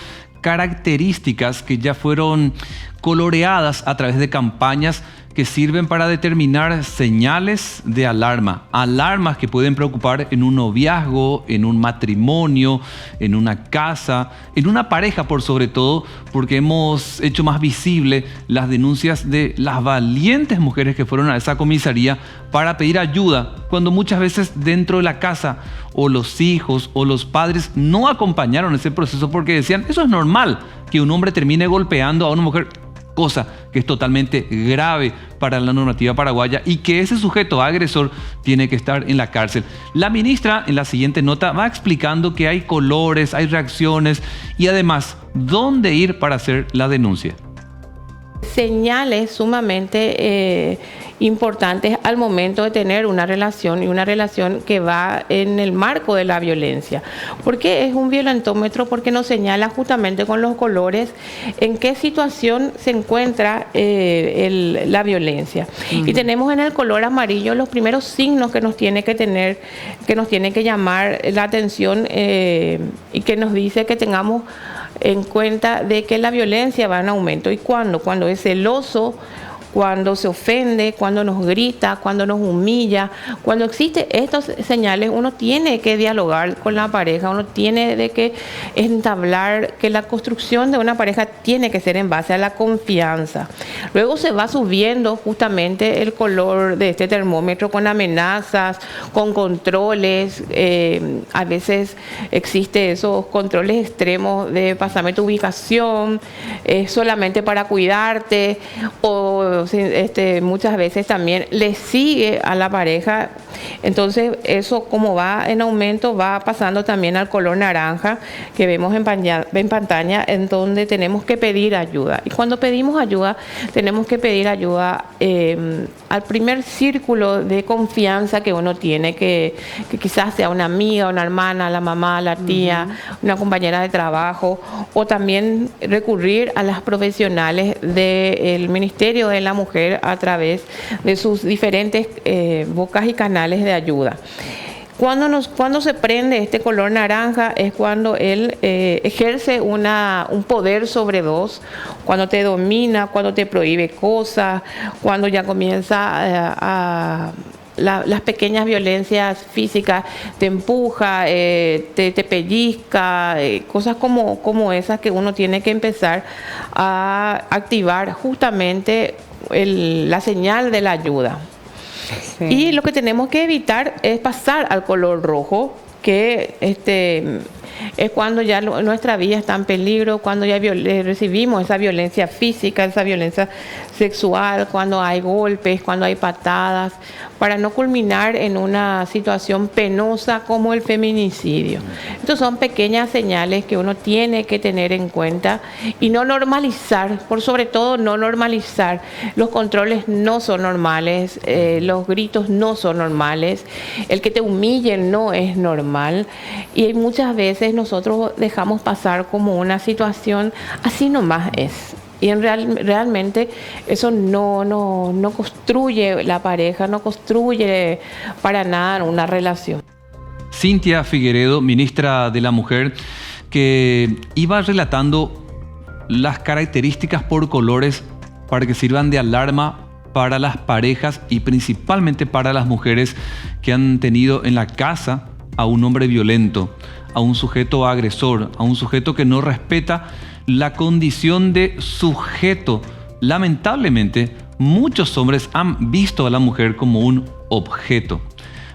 características que ya fueron coloreadas a través de campañas que sirven para determinar señales de alarma, alarmas que pueden preocupar en un noviazgo, en un matrimonio, en una casa, en una pareja por sobre todo, porque hemos hecho más visible las denuncias de las valientes mujeres que fueron a esa comisaría para pedir ayuda, cuando muchas veces dentro de la casa o los hijos o los padres no acompañaron ese proceso porque decían, eso es normal, que un hombre termine golpeando a una mujer, cosa que es totalmente grave para la normativa paraguaya y que ese sujeto agresor tiene que estar en la cárcel. La ministra en la siguiente nota va explicando que hay colores, hay reacciones y además dónde ir para hacer la denuncia. Señales sumamente importantes al momento de tener una relación y una relación que va en el marco de la violencia. ¿Por qué es un violentómetro? Porque nos señala justamente con los colores en qué situación se encuentra la violencia. Y tenemos en el color amarillo los primeros signos que nos tiene que tener, que nos tiene que llamar la atención y que nos dice que tengamos en cuenta de que la violencia va en aumento. ¿Y cuándo? Cuando es celoso, cuando se ofende, cuando nos grita, cuando nos humilla. Cuando existen estas señales, uno tiene que dialogar con la pareja, uno tiene de que entablar que la construcción de una pareja tiene que ser en base a la confianza. Luego se va subiendo justamente el color de este termómetro con amenazas, con controles. A veces existe esos controles extremos de pasarme tu ubicación, solamente para cuidarte, o muchas veces también le sigue a la pareja Entonces, eso como va en aumento, va pasando también al color naranja que vemos en pantalla, en donde tenemos que pedir ayuda. Y cuando pedimos ayuda, tenemos que pedir ayuda al primer círculo de confianza que uno tiene, que quizás sea una amiga, una hermana, la mamá, la tía, una compañera de trabajo, o también recurrir a las profesionales del Ministerio de la Mujer a través de sus diferentes bocas y canales de ayuda. Cuando se prende este color naranja es cuando él ejerce un poder sobre vos, cuando te domina, cuando te prohíbe cosas, cuando ya comienza las pequeñas violencias físicas, te empuja, te pellizca, cosas como esas que uno tiene que empezar a activar justamente la señal de la ayuda. Sí. Y lo que tenemos que evitar es pasar al color rojo, que es cuando ya nuestra vida está en peligro, cuando ya recibimos esa violencia física, esa violencia sexual, cuando hay golpes, cuando hay patadas, para no culminar en una situación penosa como el feminicidio. Estos son pequeñas señales que uno tiene que tener en cuenta y no normalizar, por sobre todo no normalizar. Los controles no son normales, los gritos no son normales, el que te humillen no es normal, y muchas veces nosotros dejamos pasar como una situación así nomás es. Y realmente eso no construye la pareja, no construye para nada una relación. Cintia Figueredo, ministra de la Mujer, que iba relatando las características por colores para que sirvan de alarma para las parejas y principalmente para las mujeres que han tenido en la casa a un hombre violento, a un sujeto agresor, a un sujeto que no respeta la condición de sujeto. Lamentablemente, muchos hombres han visto a la mujer como un objeto,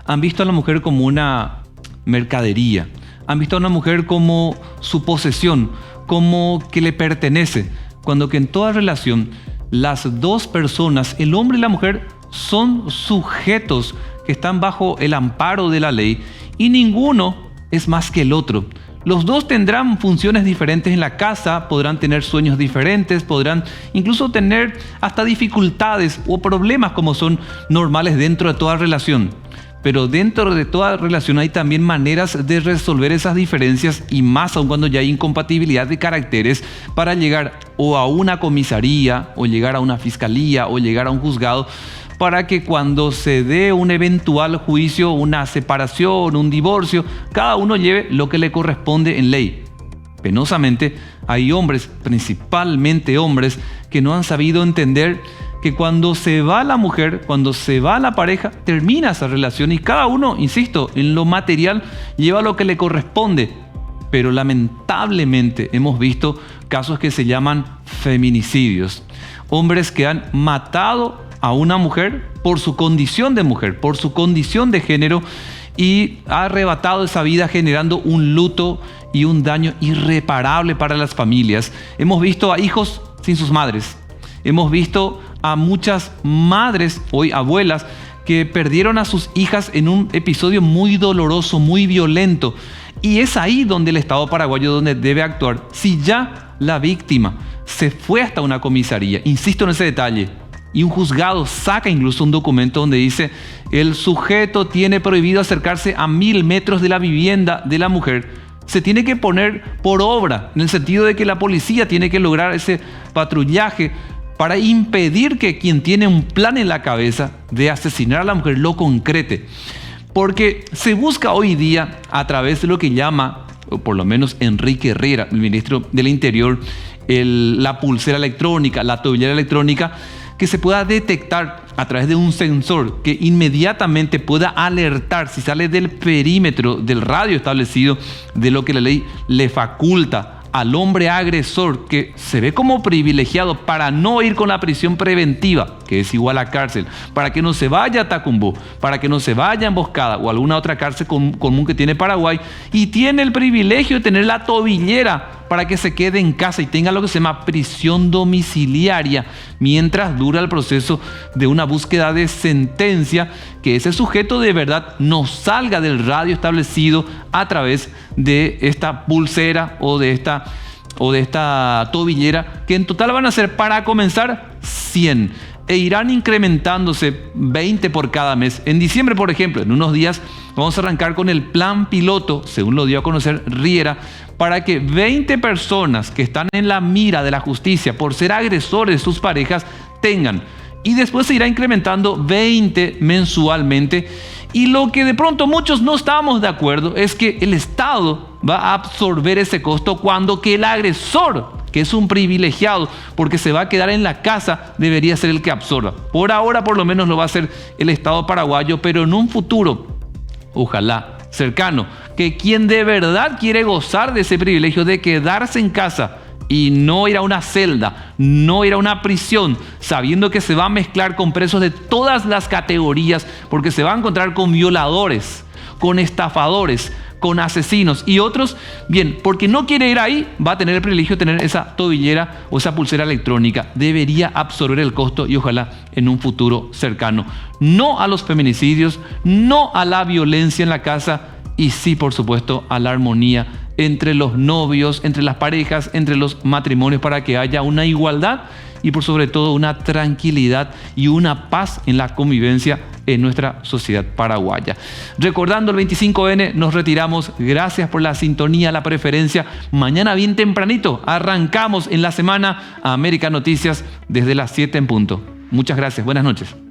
han visto a la mujer como una mercadería, han visto a una mujer como su posesión, como que le pertenece, cuando que en toda relación las dos personas, el hombre y la mujer, son sujetos que están bajo el amparo de la ley y ninguno es más que el otro. Los dos tendrán funciones diferentes en la casa, podrán tener sueños diferentes, podrán incluso tener hasta dificultades o problemas como son normales dentro de toda relación. Pero dentro de toda relación hay también maneras de resolver esas diferencias y más aún cuando ya hay incompatibilidad de caracteres para llegar o a una comisaría o llegar a una fiscalía o llegar a un juzgado para que cuando se dé un eventual juicio, una separación, un divorcio, cada uno lleve lo que le corresponde en ley. Penosamente, hay hombres, principalmente hombres, que no han sabido entender que cuando se va la mujer, cuando se va la pareja, termina esa relación y cada uno, insisto, en lo material lleva lo que le corresponde. Pero lamentablemente hemos visto casos que se llaman feminicidios. Hombres que han matado a una mujer por su condición de mujer, por su condición de género, y ha arrebatado esa vida generando un luto y un daño irreparable para las familias. Hemos visto a hijos sin sus madres. Hemos visto a muchas madres, hoy abuelas, que perdieron a sus hijas en un episodio muy doloroso, muy violento. Y es ahí donde el Estado paraguayo donde debe actuar. Si ya la víctima se fue hasta una comisaría, insisto en ese detalle, y un juzgado saca incluso un documento donde dice el sujeto tiene prohibido acercarse a 1000 metros de la vivienda de la mujer, se tiene que poner por obra, en el sentido de que la policía tiene que lograr ese patrullaje para impedir que quien tiene un plan en la cabeza de asesinar a la mujer lo concrete. Porque se busca hoy día a través de lo que llama, o por lo menos Enrique Herrera, el ministro del Interior, la pulsera electrónica, la tobillera electrónica, que se pueda detectar a través de un sensor que inmediatamente pueda alertar si sale del perímetro, del radio establecido de lo que la ley le faculta al hombre agresor, que se ve como privilegiado para no ir con la prisión preventiva, que que es igual a cárcel, para que no se vaya a Tacumbú, para que no se vaya a Emboscada o alguna otra cárcel común que tiene Paraguay, y tiene el privilegio de tener la tobillera para que se quede en casa y tenga lo que se llama prisión domiciliaria mientras dura el proceso de una búsqueda de sentencia, que ese sujeto de verdad no salga del radio establecido a través de esta pulsera o de esta tobillera, que en total van a ser, para comenzar, 100. E irán incrementándose 20 por cada mes. En diciembre, por ejemplo, en unos días vamos a arrancar con el plan piloto, según lo dio a conocer Riera, para que 20 personas que están en la mira de la justicia por ser agresores de sus parejas tengan. Y después se irá incrementando 20 mensualmente. Y lo que de pronto muchos no estábamos de acuerdo es que el Estado va a absorber ese costo cuando que el agresor, que es un privilegiado porque se va a quedar en la casa, debería ser el que absorba. Por ahora por lo menos lo va a hacer el Estado paraguayo, pero en un futuro, ojalá cercano, que quien de verdad quiere gozar de ese privilegio de quedarse en casa y no ir a una celda, no ir a una prisión, sabiendo que se va a mezclar con presos de todas las categorías, porque se va a encontrar con violadores, con estafadores, con asesinos y otros, bien, porque no quiere ir ahí, va a tener el privilegio de tener esa tobillera o esa pulsera electrónica. Debería absorber el costo y ojalá en un futuro cercano. No a los feminicidios, no a la violencia en la casa y sí, por supuesto, a la armonía entre los novios, entre las parejas, entre los matrimonios, para que haya una igualdad y por sobre todo una tranquilidad y una paz en la convivencia en nuestra sociedad paraguaya. Recordando el 25N, nos retiramos. Gracias por la sintonía, la preferencia. Mañana bien tempranito arrancamos en la semana a América Noticias desde las 7 en punto. Muchas gracias. Buenas noches.